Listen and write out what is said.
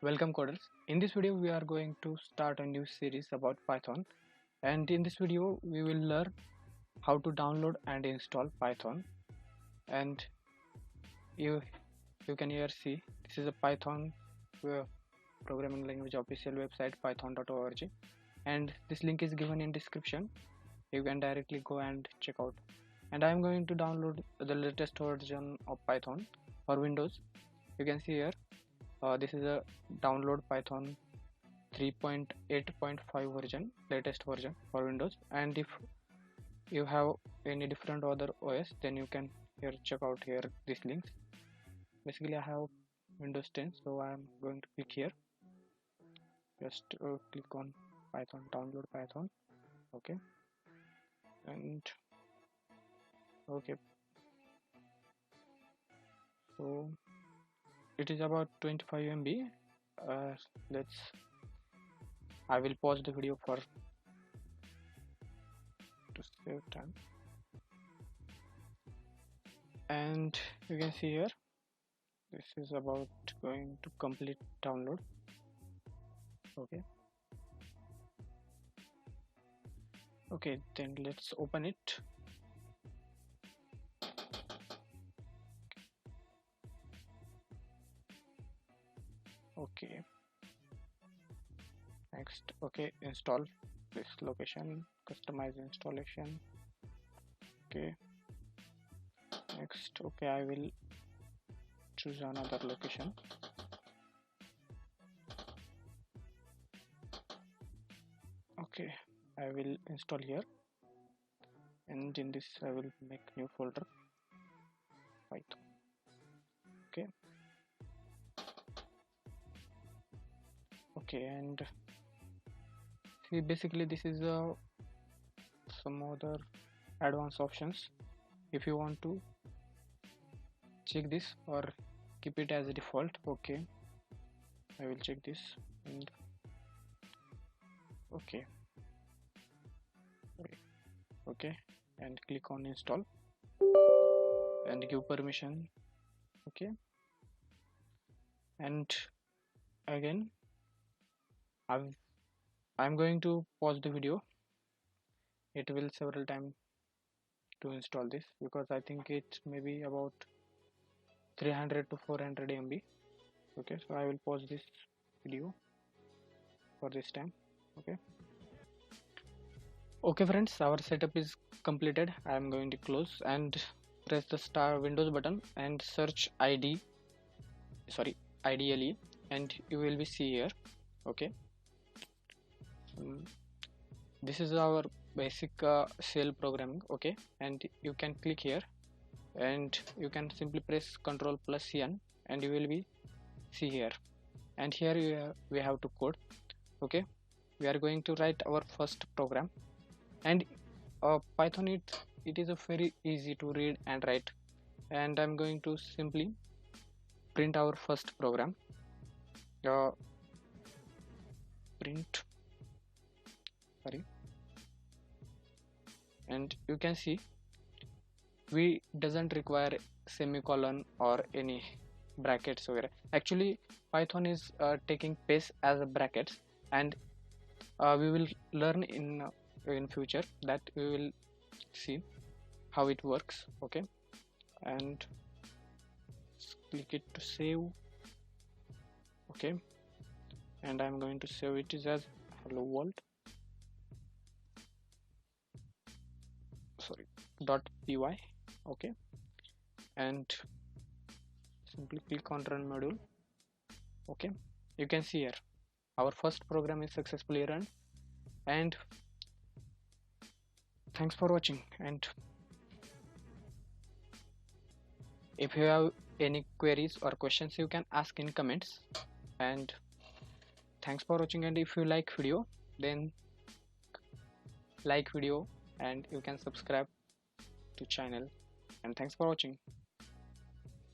Welcome coders. In this video we are going to start a new series about Python, and in this video we will learn how to download and install Python. And you can here see this is a Python programming language official website python.org, and this link is given in description. You can directly go and check out. And I am going to download the latest version of Python for Windows. You can see here this is a download Python 3.8.5 version, latest version for Windows. And if you have any different other OS, then you can here check out here these links. Basically I have Windows 10, so I am going to click here. Just click on Python, download Python. Okay, and okay, so it is about 25 MB. I will pause the video to save time. And you can see here this is about going to complete download. Okay, then let's open it. Okay, next. Okay, install this location, customize installation. Okay, next. Okay, I will choose another location. Okay, I will install here, and in this I will make new folder Python. Okay, and see, basically this is some other advanced options. If you want to check this or keep it as a default, okay, I will check this. And okay, and click on install and give permission. Okay, and again I'm going to pause the video. It will several times to install this because I think it may be about 300 to 400 MB. Okay, so I will pause this video for this time. Okay friends, our setup is completed. I am going to close and press the star Windows button and search IDLE, and you will be see here. Okay, this is our basic shell programming. Okay, and you can click here and you can simply press Ctrl plus N and you will be see here, and here we have to code. Okay, we are going to write our first program, and Python it is a very easy to read and write, and I'm going to simply print our first program. And you can see we doesn't require semicolon or any brackets over. Actually Python is taking pace as a brackets, and we will learn in future that we will see how it works. Okay, and click it to save. Okay, and I'm going to save it as hello world .py. okay, and simply click on run module. Okay, you can see here our first program is successfully run, and thanks for watching. And if you have any queries or questions, you can ask in comments. And thanks for watching, and if you like video, then like video and you can subscribe to channel. And thanks for watching.